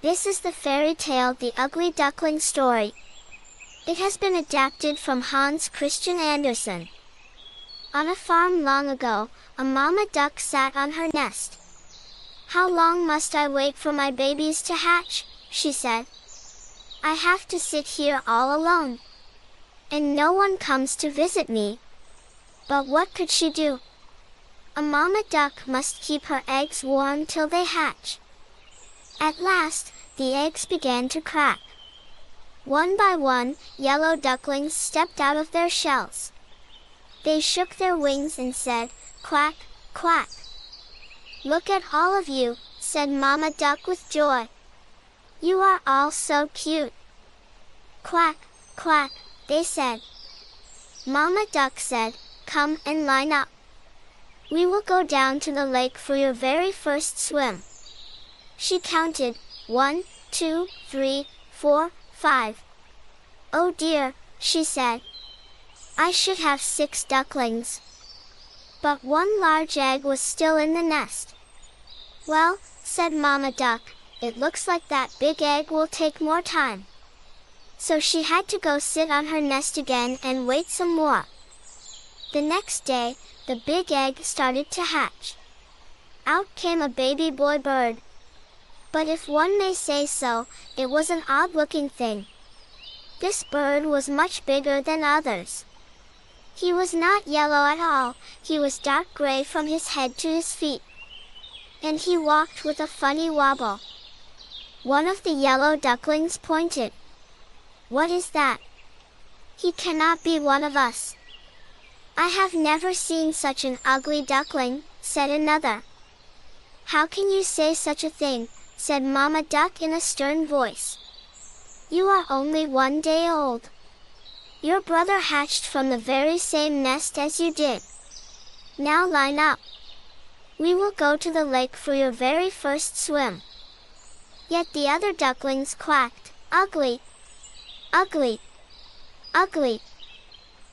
This is the fairy tale The Ugly Duckling Story. It has been adapted from Hans Christian Andersen. On a farm long ago, a mama duck sat on her nest. "How long must I wait for my babies to hatch?" she said. "I have to sit here all alone. And no one comes to visit me." But what could she do? A mama duck must keep her eggs warm till they hatch. At last, the eggs began to crack. One by one, yellow ducklings stepped out of their shells. They shook their wings and said, "Quack, quack." "Look at all of you," said Mama Duck with joy. "You are all so cute." "Quack, quack," they said. Mama Duck said, "Come and line up. We will go down to the lake for your very first swim." She counted, 1, 2, 3, 4, 5. "Oh dear," she said. "I should have 6 ducklings." But one large egg was still in the nest. "Well," said Mama Duck, "it looks like that big egg will take more time." So she had to go sit on her nest again and wait some more. The next day, the big egg started to hatch. Out came a baby boy bird. But if one may say so, it was an odd-looking thing. This bird was much bigger than others. He was not yellow at all, he was dark gray from his head to his feet. And he walked with a funny wobble. One of the yellow ducklings pointed. "What is that?" "He cannot be one of us." "I have never seen such an ugly duckling," said another. "How can you say such a thing?" said Mama Duck in a stern voice. "You are only 1 day old. Your brother hatched from the very same nest as you did. Now line up. We will go to the lake for your very first swim." Yet the other ducklings quacked, "Ugly! Ugly! Ugly!"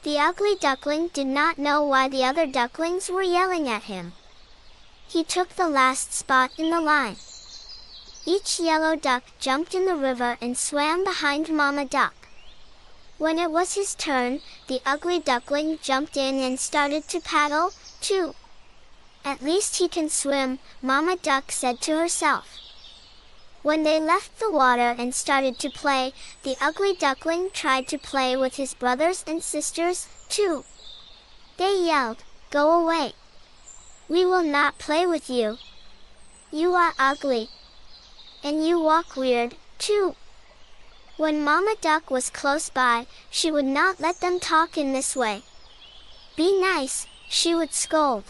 The ugly duckling did not know why the other ducklings were yelling at him. He took the last spot in the line. Each yellow duck jumped in the river and swam behind Mama Duck. When it was his turn, the ugly duckling jumped in and started to paddle, too. "At least he can swim," Mama Duck said to herself. When they left the water and started to play, the ugly duckling tried to play with his brothers and sisters, too. They yelled, "Go away! We will not play with you. You are ugly. And you walk weird, too." When Mama Duck was close by, she would not let them talk in this way. "Be nice," she would scold.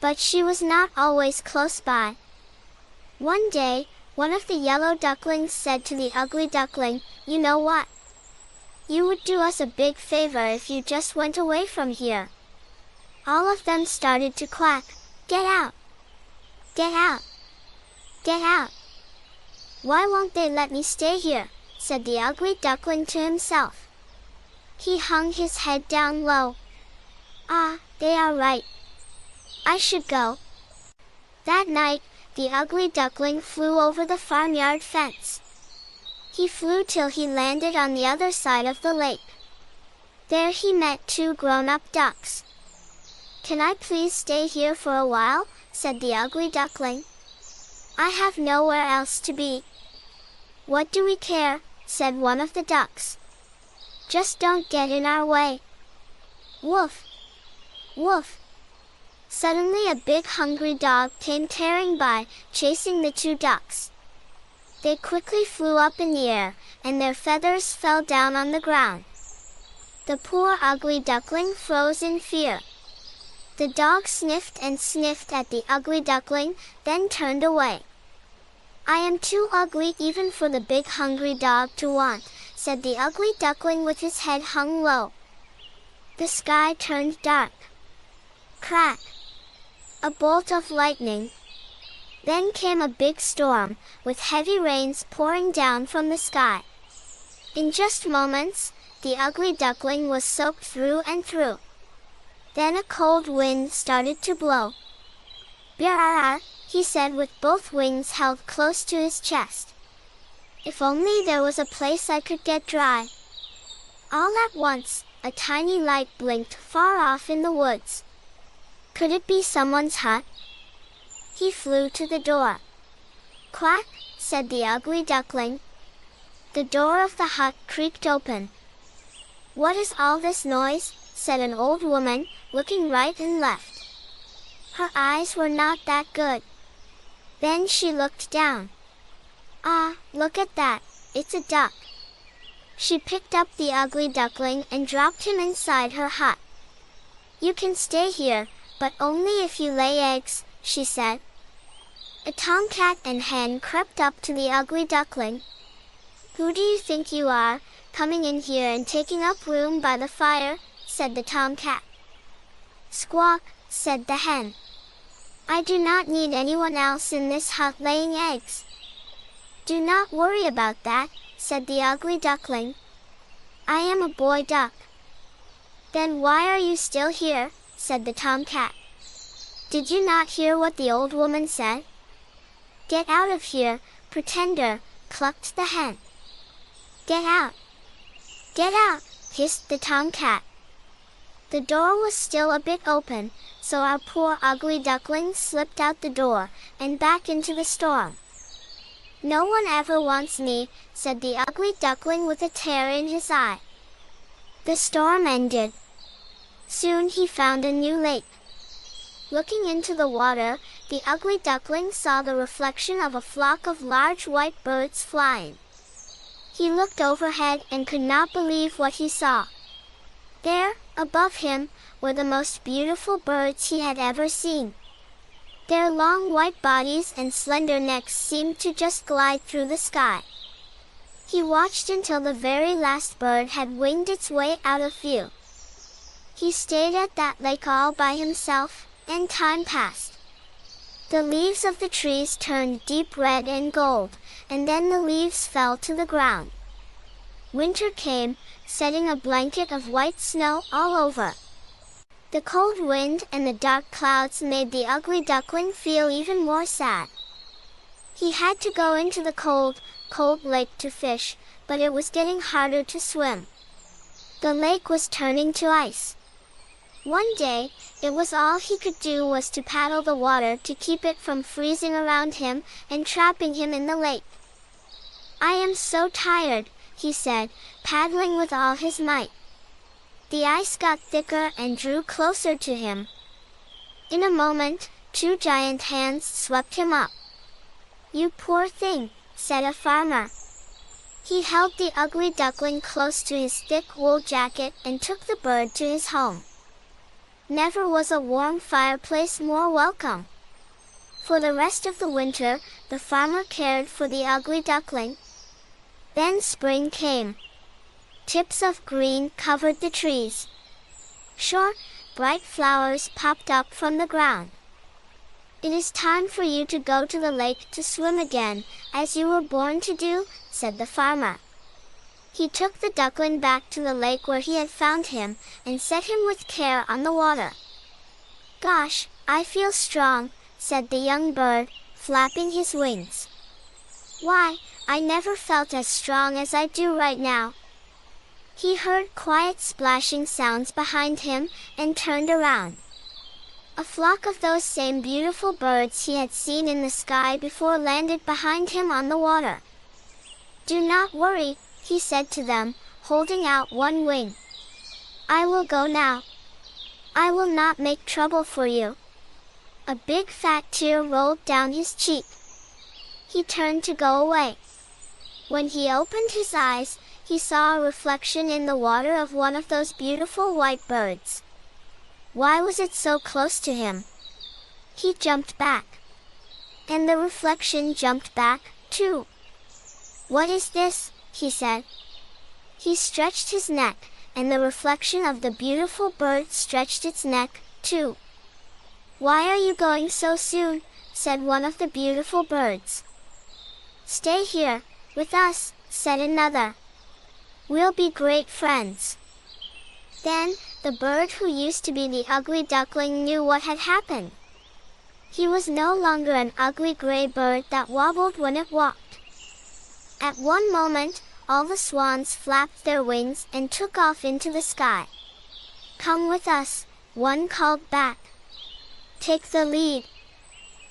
But she was not always close by. One day, one of the yellow ducklings said to the ugly duckling, "You know what? You would do us a big favor if you just went away from here." All of them started to quack, "Get out! Get out! Get out! Why won't they let me stay here?" said the ugly duckling to himself. He hung his head down low. "Ah, they are right. I should go." That night, the ugly duckling flew over the farmyard fence. He flew till he landed on the other side of the lake. There he met 2 grown-up ducks. "Can I please stay here for a while?" said the ugly duckling. "I have nowhere else to be." "What do we care?" said one of the ducks. "Just don't get in our way." Woof! Woof! Suddenly a big hungry dog came tearing by, chasing the 2 ducks. They quickly flew up in the air, and their feathers fell down on the ground. The poor ugly duckling froze in fear. The dog sniffed and sniffed at the ugly duckling, then turned away. "I am too ugly even for the big hungry dog to want," said the ugly duckling with his head hung low. The sky turned dark. Crack! A bolt of lightning. Then came a big storm, with heavy rains pouring down from the sky. In just moments, the ugly duckling was soaked through and through. Then a cold wind started to blow. "Brrrr," he said with both wings held close to his chest. If only there was a place I could get dry. All at once, a tiny light blinked far off in the woods. Could it be someone's hut? He flew to the door. "Quack," said the ugly duckling. The door of the hut creaked open. "What is all this noise?" said an old woman, looking right and left. Her eyes were not that good. Then she looked down. "Ah, look at that, it's a duck." She picked up the ugly duckling and dropped him inside her hut. "You can stay here, but only if you lay eggs," she said. A tomcat and hen crept up to the ugly duckling. "Who do you think you are, coming in here and taking up room by the fire?" said the tomcat. "Squawk," said the hen. "I do not need anyone else in this hut laying eggs." "Do not worry about that," said the ugly duckling. "I am a boy duck." "Then why are you still here?" said the tomcat. "Did you not hear what the old woman said?" "Get out of here, pretender," clucked the hen. "Get out! Get out!" hissed the tomcat. The door was still a bit open, so our poor ugly duckling slipped out the door, and back into the storm. "No one ever wants me," said the ugly duckling with a tear in his eye. The storm ended. Soon he found a new lake. Looking into the water, the ugly duckling saw the reflection of a flock of large white birds flying. He looked overhead and could not believe what he saw. There, above him, were the most beautiful birds he had ever seen. Their long white bodies and slender necks seemed to just glide through the sky. He watched until the very last bird had winged its way out of view. He stayed at that lake all by himself, and time passed. The leaves of the trees turned deep red and gold, and then the leaves fell to the ground. Winter came, setting a blanket of white snow all over. The cold wind and the dark clouds made the ugly duckling feel even more sad. He had to go into the cold, cold lake to fish, but it was getting harder to swim. The lake was turning to ice. One day, it was all he could do was to paddle the water to keep it from freezing around him and trapping him in the lake. "I am so tired," he said, paddling with all his might. The ice got thicker and drew closer to him. In a moment, two giant hands swept him up. "You poor thing," said a farmer. He held the ugly duckling close to his thick wool jacket and took the bird to his home. Never was a warm fireplace more welcome. For the rest of the winter, the farmer cared for the ugly duckling. Then spring came. Tips of green covered the trees. Short, bright flowers popped up from the ground. "It is time for you to go to the lake to swim again, as you were born to do," said the farmer. He took the duckling back to the lake where he had found him, and set him with care on the water. "Gosh, I feel strong," said the young bird, flapping his wings. "Why, I never felt as strong as I do right now." He heard quiet splashing sounds behind him, and turned around. A flock of those same beautiful birds he had seen in the sky before landed behind him on the water. "Do not worry," he said to them, holding out one wing. "I will go now. I will not make trouble for you." A big fat tear rolled down his cheek. He turned to go away. When he opened his eyes, he saw a reflection in the water of one of those beautiful white birds. Why was it so close to him? He jumped back. And the reflection jumped back, too. "What is this?" he said. He stretched his neck, and the reflection of the beautiful bird stretched its neck, too. "Why are you going so soon?" said one of the beautiful birds. "Stay here, with us," said another. "We'll be great friends." Then, the bird who used to be the ugly duckling knew what had happened. He was no longer an ugly gray bird that wobbled when it walked. At one moment, all the swans flapped their wings and took off into the sky. "Come with us," one called back. "Take the lead."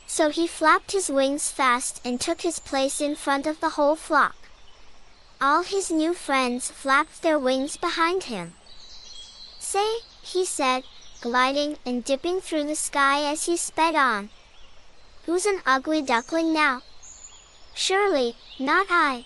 So he flapped his wings fast and took his place in front of the whole flock. All his new friends flapped their wings behind him. "Say," he said, gliding and dipping through the sky as he sped on, "who's an ugly duckling now? Surely, not I."